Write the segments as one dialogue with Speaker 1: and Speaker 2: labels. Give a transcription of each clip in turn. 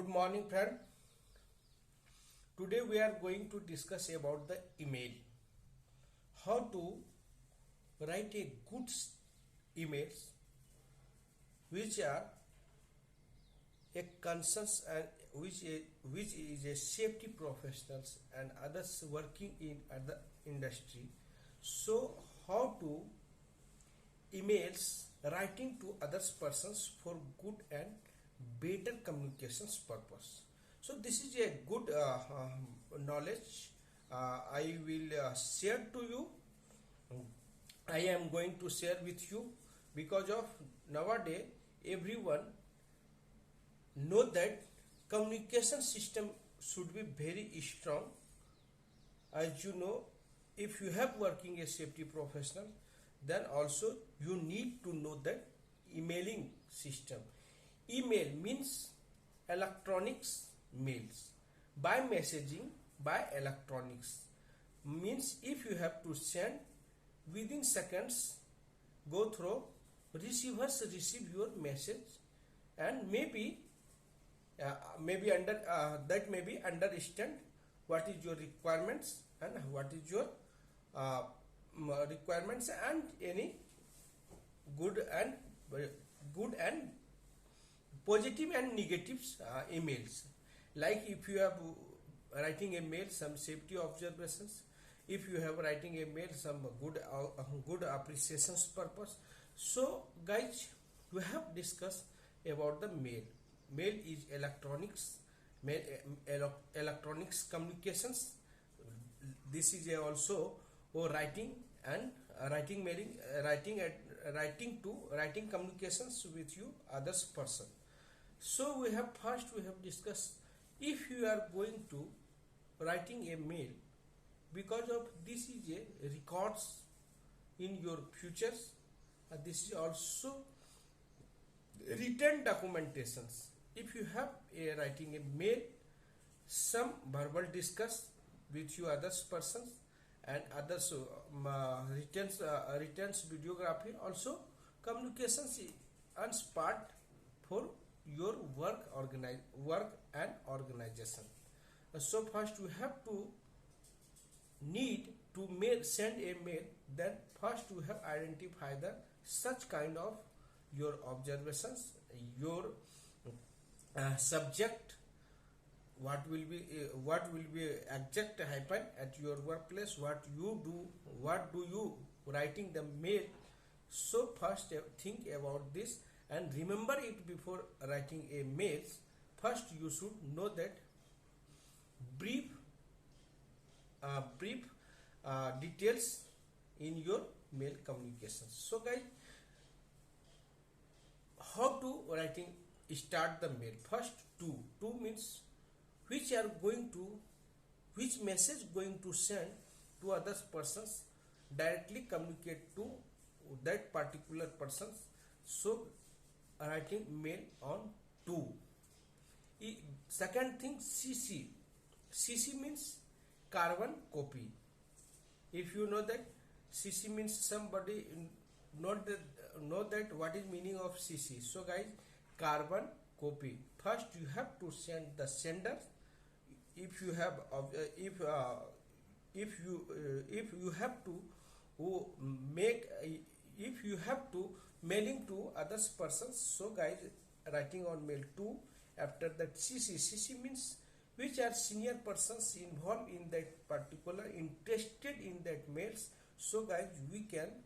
Speaker 1: Good morning, friend. Today we are going to discuss about the email. How to write a good emails which are a concerns and which is a safety professionals and others working in other industry. So how to emails writing to others persons for good and better communications purpose. So this is a good knowledge I will share to you. I am going to share with you because of nowadays everyone know that communication system should be very strong. As you know, if you have working a safety professional, then also you need to know that emailing system. Email means electronics mails. By messaging, by electronics means if you have to send within seconds, go through receivers receive your message, and maybe under that may be understand what is your requirements and what is your requirements and any good and positive and negatives emails. Like if you have writing a mail some safety observations, if you have writing a mail some good appreciations purpose. So guys, we have discussed about the mail. Mail is electronics, electronics communications. This is also writing and writing communications with you others person. So we have discussed if you are going to writing a mail, because of this is a records in your futures. This is also written documentations. If you have a writing a mail, some verbal discuss with you others persons and others returns videography, also communications and part for your work and organization. So first you have to need to send a mail, then first you have identify the such kind of your observations, your subject, what will be exact happen at your workplace, what do you writing the mail. So first think about this and remember it before writing a mail. First you should know that brief details in your mail communications. So guys, how to writing start the mail? First two means which message going to send to other persons, directly communicate to that particular persons. So writing mail on two. Second thing, CC means carbon copy. If you know that CC means somebody know that what is meaning of CC. So guys, carbon copy. First you have to send the sender. If you have if you have to make if you have to mailing to others persons. So guys, writing on mail 2. After that, CC means which are senior persons involved in that particular, interested in that mails. So guys, we can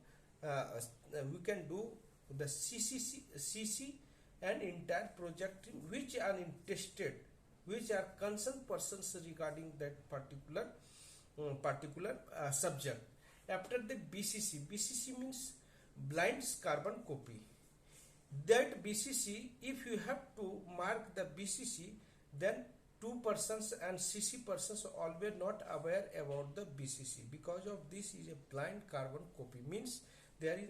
Speaker 1: do the CC and entire project which are interested, which are concerned persons regarding that particular subject. After the BCC means blind carbon copy. That BCC, if you have to mark the BCC, then 2 persons and CC persons always not aware about the BCC. Because of this is a blind carbon copy, means there is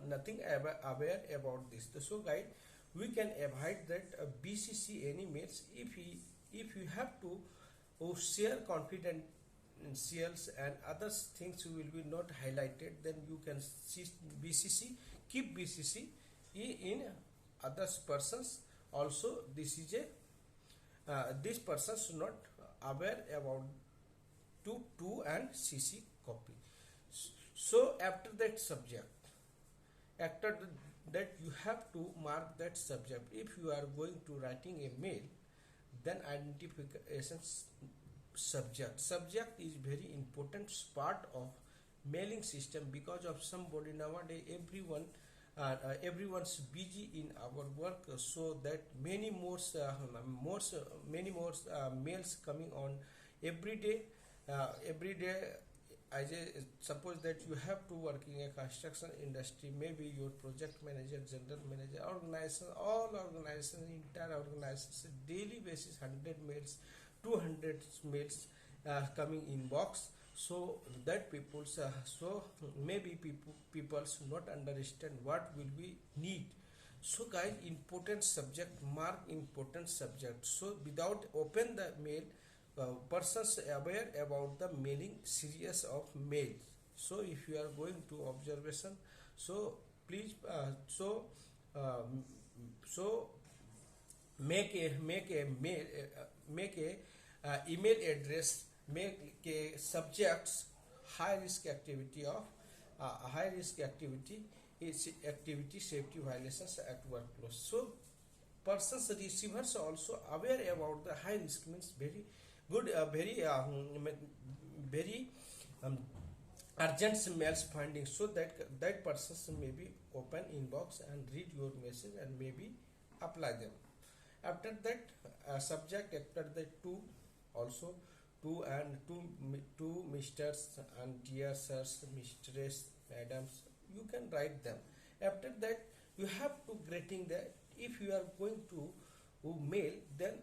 Speaker 1: nothing aware about this. So guys, we can avoid that BCC any mails. If you have to share confidentials and other things will be not highlighted, then you can see BCC, keep BCC in others persons also this is a this person should not aware about to and CC copy. So after that subject, after that you have to mark that subject. If you are going to writing a mail, then identification subject is very important part of mailing system, because of somebody nowadays everyone's busy in our work, so that many more mails coming on every day. Every day, suppose that you have to work in a construction industry, maybe your project manager, general manager, organization, all organizations, entire organizations, daily basis 100 mails, 200 mails coming in box. So that so maybe people should not understand what will we need. So guys, important subject, mark important subject. So without open the mail, persons aware about the mailing series of mails. So if you are going to observation, so please um, so make a mail, make a email address, make a subjects high risk activity of high risk activity is activity safety violations at workplace. So persons receivers also aware about the high risk means very good, very um, urgent mails finding, so that persons may be open inbox and read your message and maybe apply them. After that subject, after that two, also two misters and dear sirs, mistress, madams, you can write them. After that you have to greeting that. If you are going to mail, then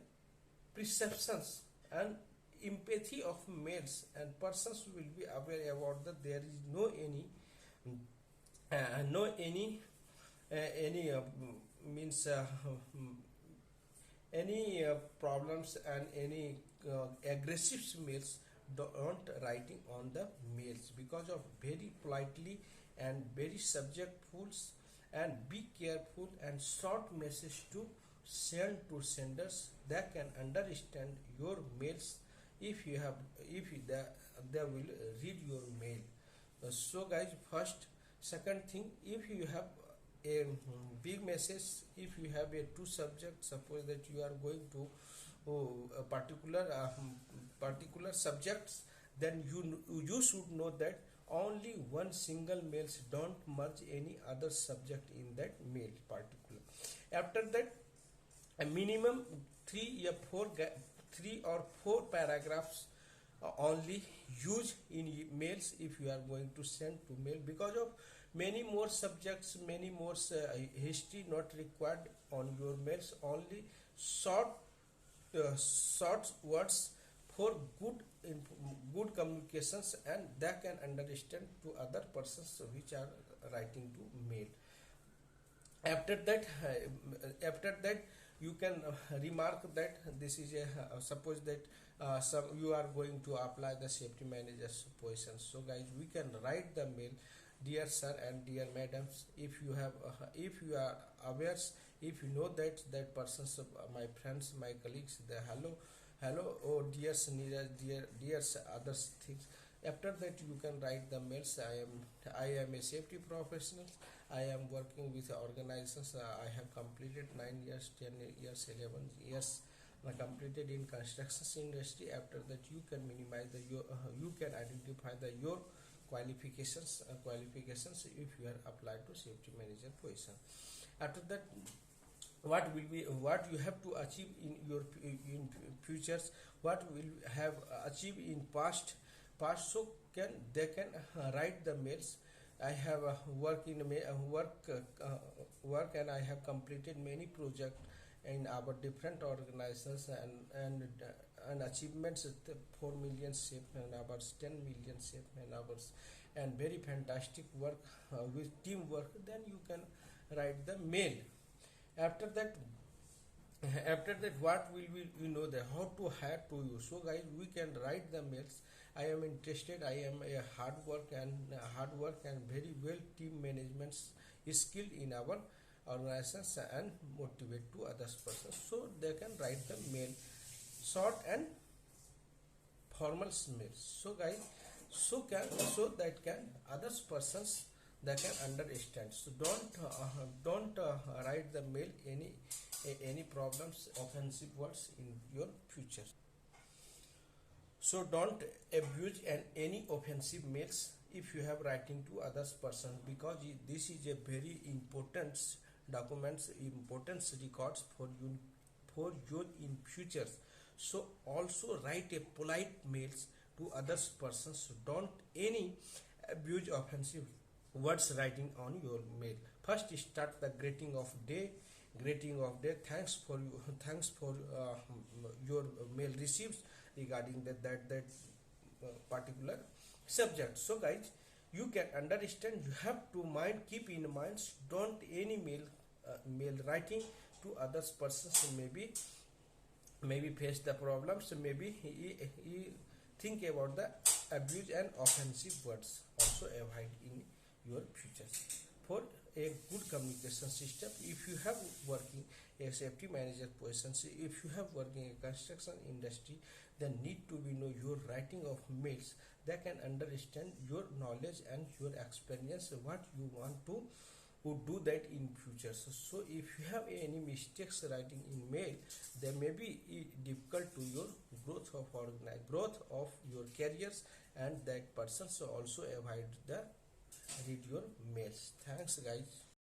Speaker 1: perceptions and empathy of males and persons will be aware about that there is no any means any problems and any aggressive mails don't writing on the mails, because of very politely and very subjectful, and be careful and short message to send to senders that can understand your mails. If you have, if you, they will read your mail. So guys, first, second thing, if you have a big message, if you have a two subject, suppose that you are going to a particular subjects, then you should know that only one single mails, don't merge any other subject in that mail particular. After that, a minimum 3 or 4 paragraphs only use in mails if you are going to send to mail, because of many more subjects, many more history not required on your mails. Only short words for good communications, and they can understand to other persons which are writing to mail. After that you can remark that this is a suppose that some you are going to apply the safety manager's position. So guys, we can write the mail, dear sir and dear madams, if you have if you are aware, if you know that persons, my friends, my colleagues, the hello, oh dear Neeraj, dear other things. After that you can write the mails. I am a safety professional. I am working with organizations. I have completed 9 years, 10 years, 11 years completed in construction industry. After that you can minimize you can identify your qualifications if you are applied to safety manager position. After that, what you have to achieve in your in futures, what will have achieved in past. So they can write the mails. I have work in work, and I have completed many projects in our different organizations, and achievements 4 million safe man hours, 10 million safe man hours, and very fantastic work with teamwork. Then you can write the mail. After that, what will we, you know, the how to hire to you. So guys, we can write the mails. I am interested, I am a hard work and very well team management skill in our organizations and motivate to others persons, so they can write the mail short and formal mails. So guys, so that can others persons they can understand. So don't write the mail any problems offensive words in your future. So don't abuse any offensive mails if you have writing to others person, because this is a very important documents, important records for your in future. So also write a polite mails to others persons. So don't any abuse offensive words writing on your mail. First start the greeting of day, thanks for your mail receives regarding particular subject. So guys, you can understand, you have to keep in mind, don't any mail writing to others persons. So maybe face the problems. So maybe he think about the abuse and offensive words, also avoid in your future. For a good communication system, if you have working a safety manager position, if you have working a construction industry, then need to be know your writing of mails. They can understand your knowledge and your experience, what you want to do that in future. So if you have any mistakes writing in mail, they may be difficult to your growth of your careers and that person. So also avoid the read your mails. Thanks guys.